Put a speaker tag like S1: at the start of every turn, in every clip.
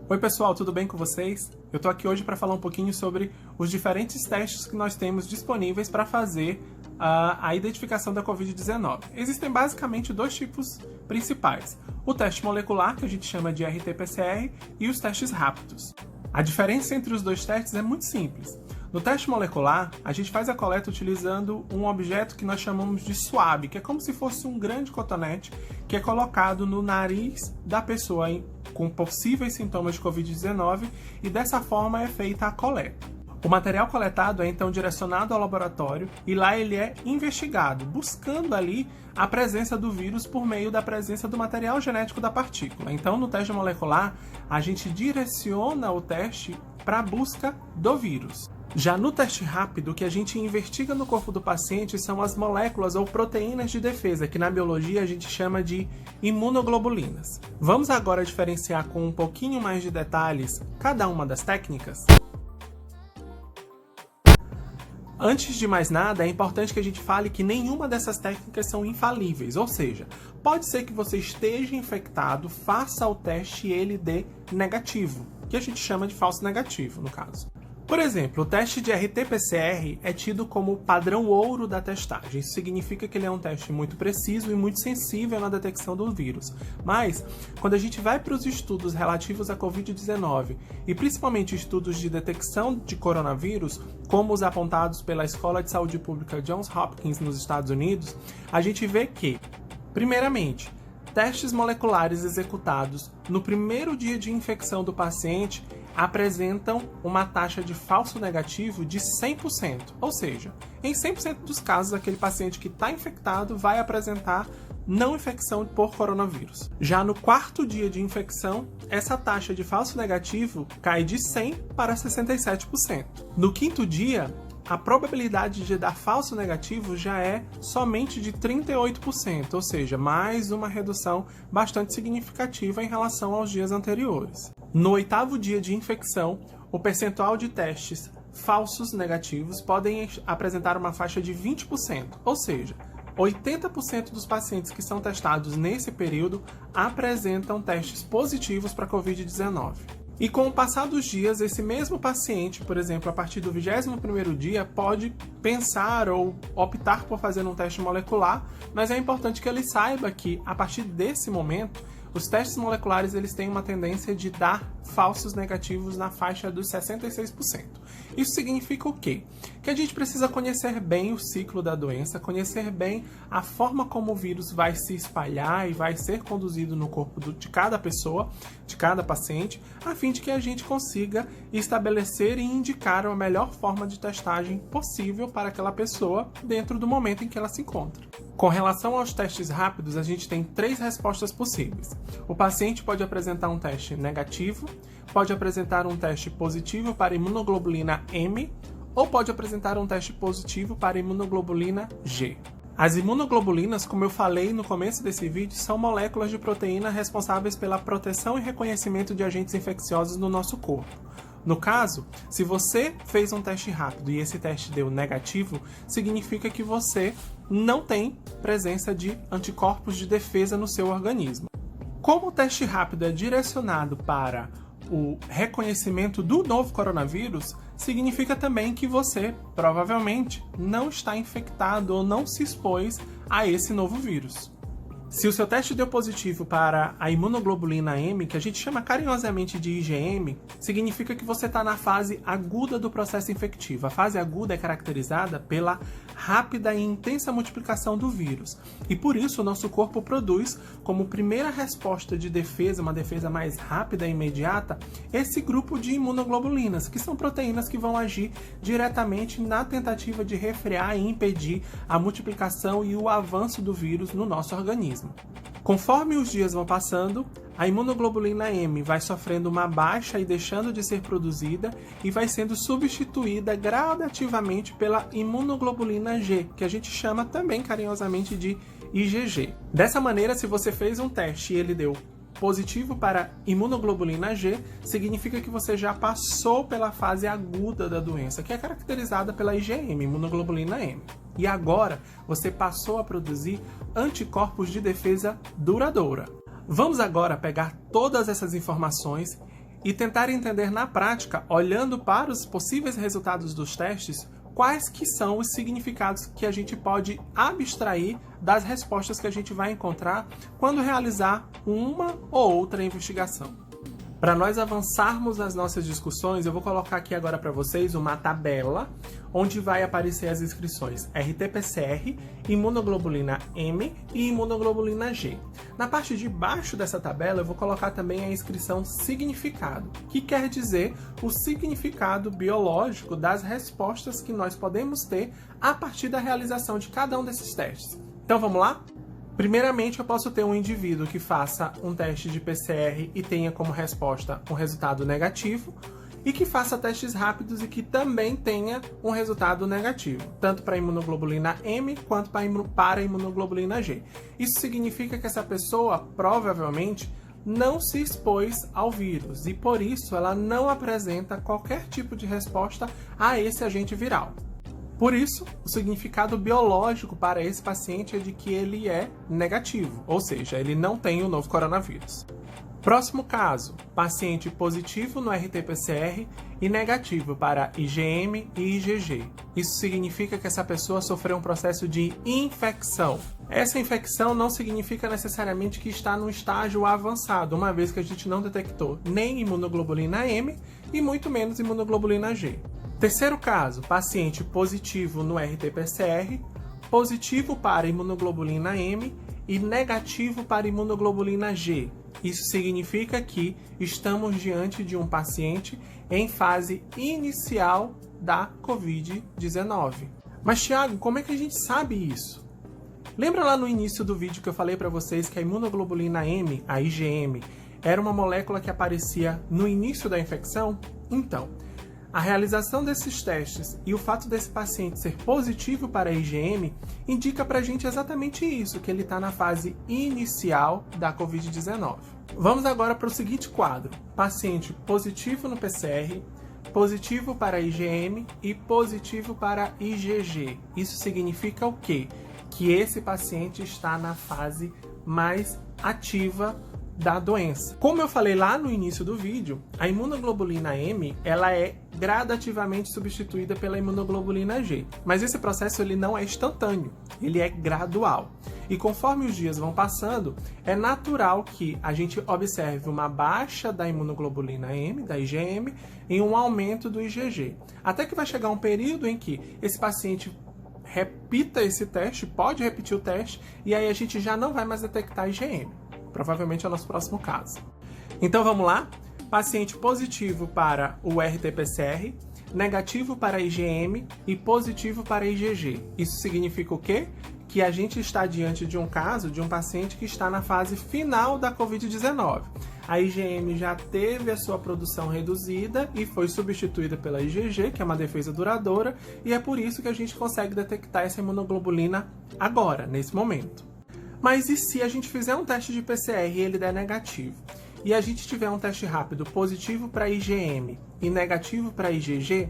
S1: Oi pessoal, tudo bem com vocês? Eu tô aqui hoje para falar um pouquinho sobre os diferentes testes que nós temos disponíveis para fazer a identificação da Covid-19. Existem basicamente dois tipos principais: o teste molecular, que a gente chama de RT-PCR, e os testes rápidos. A diferença entre os dois testes é muito simples. No teste molecular, a gente faz a coleta utilizando um objeto que nós chamamos de swab, que é como se fosse um grande cotonete que é colocado no nariz da pessoa com possíveis sintomas de Covid-19 e dessa forma é feita a coleta. O material coletado é então direcionado ao laboratório e lá ele é investigado, buscando ali a presença do vírus por meio da presença do material genético da partícula. Então, no teste molecular, a gente direciona o teste para a busca do vírus. Já no teste rápido, o que a gente investiga no corpo do paciente são as moléculas ou proteínas de defesa, que na biologia a gente chama de imunoglobulinas. Vamos agora diferenciar com um pouquinho mais de detalhes cada uma das técnicas? Antes de mais nada, é importante que a gente fale que nenhuma dessas técnicas são infalíveis, ou seja, pode ser que você esteja infectado, faça o teste e ele dê negativo, que a gente chama de falso negativo, no caso. Por exemplo, o teste de RT-PCR é tido como o padrão ouro da testagem. Isso significa que ele é um teste muito preciso e muito sensível na detecção do vírus. Mas, quando a gente vai para os estudos relativos à Covid-19, e principalmente estudos de detecção de coronavírus, como os apontados pela Escola de Saúde Pública Johns Hopkins nos Estados Unidos, a gente vê que, primeiramente, testes moleculares executados no primeiro dia de infecção do paciente apresentam uma taxa de falso negativo de 100%. Ou seja, em 100% dos casos, aquele paciente que está infectado vai apresentar não infecção por coronavírus. Já no quarto dia de infecção, essa taxa de falso negativo cai de 100% para 67%. No quinto dia, a probabilidade de dar falso negativo já é somente de 38%, ou seja, mais uma redução bastante significativa em relação aos dias anteriores. No oitavo dia de infecção, o percentual de testes falsos negativos podem apresentar uma faixa de 20%, ou seja, 80% dos pacientes que são testados nesse período apresentam testes positivos para a Covid-19. E com o passar dos dias, esse mesmo paciente, por exemplo, a partir do 21º dia, pode pensar ou optar por fazer um teste molecular, mas é importante que ele saiba que, a partir desse momento, os testes moleculares eles têm uma tendência de dar falsos negativos na faixa dos 66%. Isso significa o quê? Que a gente precisa conhecer bem o ciclo da doença, conhecer bem a forma como o vírus vai se espalhar e vai ser conduzido no corpo de cada pessoa, de cada paciente, a fim de que a gente consiga estabelecer e indicar a melhor forma de testagem possível para aquela pessoa dentro do momento em que ela se encontra. Com relação aos testes rápidos, a gente tem 3 respostas possíveis. O paciente pode apresentar um teste negativo, pode apresentar um teste positivo para imunoglobulina M ou pode apresentar um teste positivo para imunoglobulina G. As imunoglobulinas, como eu falei no começo desse vídeo, são moléculas de proteína responsáveis pela proteção e reconhecimento de agentes infecciosos no nosso corpo. No caso, se você fez um teste rápido e esse teste deu negativo, significa que você não tem presença de anticorpos de defesa no seu organismo. Como o teste rápido é direcionado para o reconhecimento do novo coronavírus, significa também que você provavelmente não está infectado ou não se expôs a esse novo vírus. Se o seu teste deu positivo para a imunoglobulina M, que a gente chama carinhosamente de IgM, significa que você está na fase aguda do processo infectivo. A fase aguda é caracterizada pela rápida e intensa multiplicação do vírus. E por isso o nosso corpo produz, como primeira resposta de defesa, uma defesa mais rápida e imediata, esse grupo de imunoglobulinas, que são proteínas que vão agir diretamente na tentativa de refrear e impedir a multiplicação e o avanço do vírus no nosso organismo. Conforme os dias vão passando, a imunoglobulina M vai sofrendo uma baixa e deixando de ser produzida e vai sendo substituída gradativamente pela imunoglobulina G, que a gente chama também carinhosamente de IgG. Dessa maneira, se você fez um teste e ele deu positivo para imunoglobulina G, significa que você já passou pela fase aguda da doença, que é caracterizada pela IgM, imunoglobulina M. E agora você passou a produzir anticorpos de defesa duradoura. Vamos agora pegar todas essas informações e tentar entender na prática, olhando para os possíveis resultados dos testes, quais que são os significados que a gente pode abstrair das respostas que a gente vai encontrar quando realizar uma ou outra investigação. Para nós avançarmos nas nossas discussões, eu vou colocar aqui agora para vocês uma tabela onde vai aparecer as inscrições RT-PCR, imunoglobulina M e imunoglobulina G. Na parte de baixo dessa tabela eu vou colocar também a inscrição significado, que quer dizer o significado biológico das respostas que nós podemos ter a partir da realização de cada um desses testes. Então vamos lá? Primeiramente, eu posso ter um indivíduo que faça um teste de PCR e tenha como resposta um resultado negativo, e que faça testes rápidos e que também tenha um resultado negativo, tanto para a imunoglobulina M quanto para a imunoglobulina G. Isso significa que essa pessoa provavelmente não se expôs ao vírus e, por isso, ela não apresenta qualquer tipo de resposta a esse agente viral. Por isso, o significado biológico para esse paciente é de que ele é negativo, ou seja, ele não tem o novo coronavírus. Próximo caso, paciente positivo no RT-PCR e negativo para IgM e IgG. Isso significa que essa pessoa sofreu um processo de infecção. Essa infecção não significa necessariamente que está no estágio avançado, uma vez que a gente não detectou nem imunoglobulina M e muito menos imunoglobulina G. Terceiro caso, paciente positivo no RT-PCR, positivo para imunoglobulina M e negativo para imunoglobulina G. Isso significa que estamos diante de um paciente em fase inicial da Covid-19. Mas, Thiago, como é que a gente sabe isso? Lembra lá no início do vídeo que eu falei para vocês que a imunoglobulina M, a IgM, era uma molécula que aparecia no início da infecção? Então, a realização desses testes e o fato desse paciente ser positivo para a IgM indica para a gente exatamente isso, que ele está na fase inicial da Covid-19. Vamos agora para o seguinte quadro: paciente positivo no PCR, positivo para IgM e positivo para IgG. Isso significa o quê? Que esse paciente está na fase mais ativa da doença. Como eu falei lá no início do vídeo, a imunoglobulina M ela é gradativamente substituída pela imunoglobulina G, mas esse processo ele não é instantâneo, ele é gradual. E conforme os dias vão passando, é natural que a gente observe uma baixa da imunoglobulina M, da IgM, e um aumento do IgG. Até que vai chegar um período em que esse paciente repita esse teste, pode repetir o teste, e aí a gente já não vai mais detectar IgM. Provavelmente é o nosso próximo caso. Então vamos lá? Paciente positivo para o RT-PCR, negativo para IgM e positivo para IgG. Isso significa o quê? Que a gente está diante de um caso de um paciente que está na fase final da Covid-19. A IgM já teve a sua produção reduzida e foi substituída pela IgG, que é uma defesa duradoura, e é por isso que a gente consegue detectar essa imunoglobulina agora, nesse momento. Mas e se a gente fizer um teste de PCR e ele der negativo? E a gente tiver um teste rápido positivo para IgM e negativo para IgG?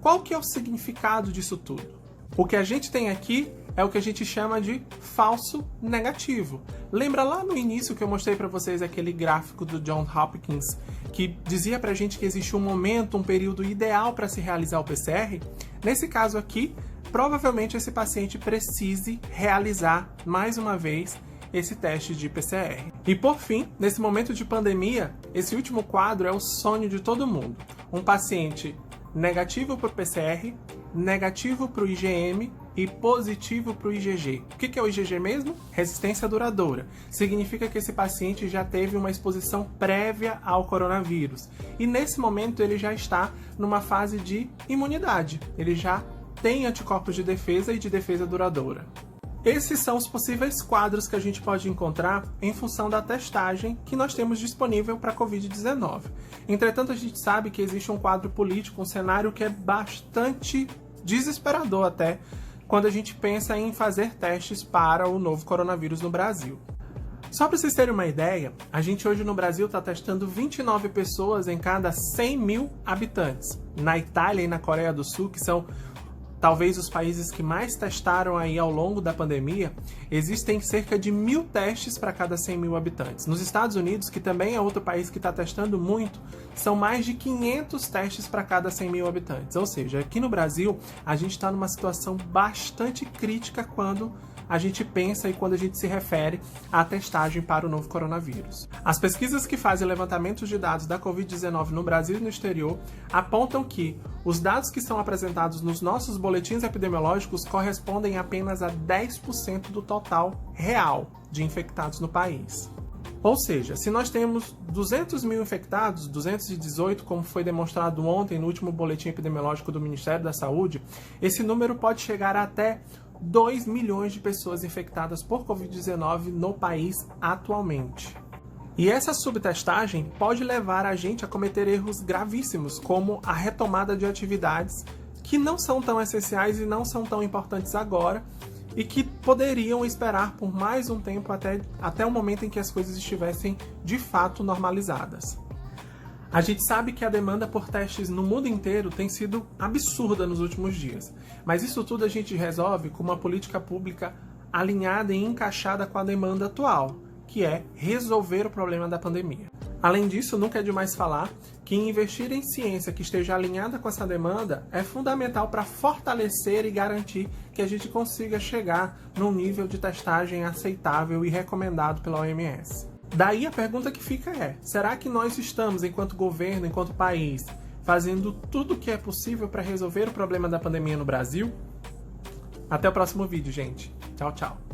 S1: Qual que é o significado disso tudo? O que a gente tem aqui é o que a gente chama de falso negativo. Lembra lá no início que eu mostrei para vocês aquele gráfico do John Hopkins que dizia para a gente que existe um momento, um período ideal para se realizar o PCR? Nesse caso aqui, provavelmente esse paciente precise realizar mais uma vez esse teste de PCR. E por fim, nesse momento de pandemia, esse último quadro é o sonho de todo mundo. Um paciente negativo para o PCR, negativo para o IgM e positivo para o IgG. O que é o IgG mesmo? Resistência duradoura. Significa que esse paciente já teve uma exposição prévia ao coronavírus. E nesse momento ele já está numa fase de imunidade. Ele já tem anticorpos de defesa e de defesa duradoura. Esses são os possíveis quadros que a gente pode encontrar em função da testagem que nós temos disponível para a Covid-19. Entretanto, a gente sabe que existe um quadro político, um cenário que é bastante desesperador até, quando a gente pensa em fazer testes para o novo coronavírus no Brasil. Só para vocês terem uma ideia, a gente hoje no Brasil está testando 29 pessoas em cada 100 mil habitantes. Na Itália e na Coreia do Sul, que são talvez os países que mais testaram aí ao longo da pandemia, existem cerca de 1.000 testes para cada 100 mil habitantes. Nos Estados Unidos, que também é outro país que está testando muito, são mais de 500 testes para cada 100 mil habitantes. Ou seja, aqui no Brasil, a gente está numa situação bastante crítica quando a gente pensa e quando a gente se refere à testagem para o novo coronavírus. As pesquisas que fazem levantamentos de dados da Covid-19 no Brasil e no exterior apontam que os dados que são apresentados nos nossos boletins epidemiológicos correspondem apenas a 10% do total real de infectados no país. Ou seja, se nós temos 200 mil infectados, 218, como foi demonstrado ontem no último boletim epidemiológico do Ministério da Saúde, esse número pode chegar a até 2 milhões de pessoas infectadas por Covid-19 no país atualmente. E essa subtestagem pode levar a gente a cometer erros gravíssimos, como a retomada de atividades que não são tão essenciais e não são tão importantes agora, e que poderiam esperar por mais um tempo até o momento em que as coisas estivessem de fato normalizadas. A gente sabe que a demanda por testes no mundo inteiro tem sido absurda nos últimos dias, mas isso tudo a gente resolve com uma política pública alinhada e encaixada com a demanda atual, que é resolver o problema da pandemia. Além disso, nunca é demais falar que investir em ciência que esteja alinhada com essa demanda é fundamental para fortalecer e garantir que a gente consiga chegar num nível de testagem aceitável e recomendado pela OMS. Daí a pergunta que fica é: será que nós estamos, enquanto governo, enquanto país, fazendo tudo o que é possível para resolver o problema da pandemia no Brasil? Até o próximo vídeo, gente. Tchau, tchau.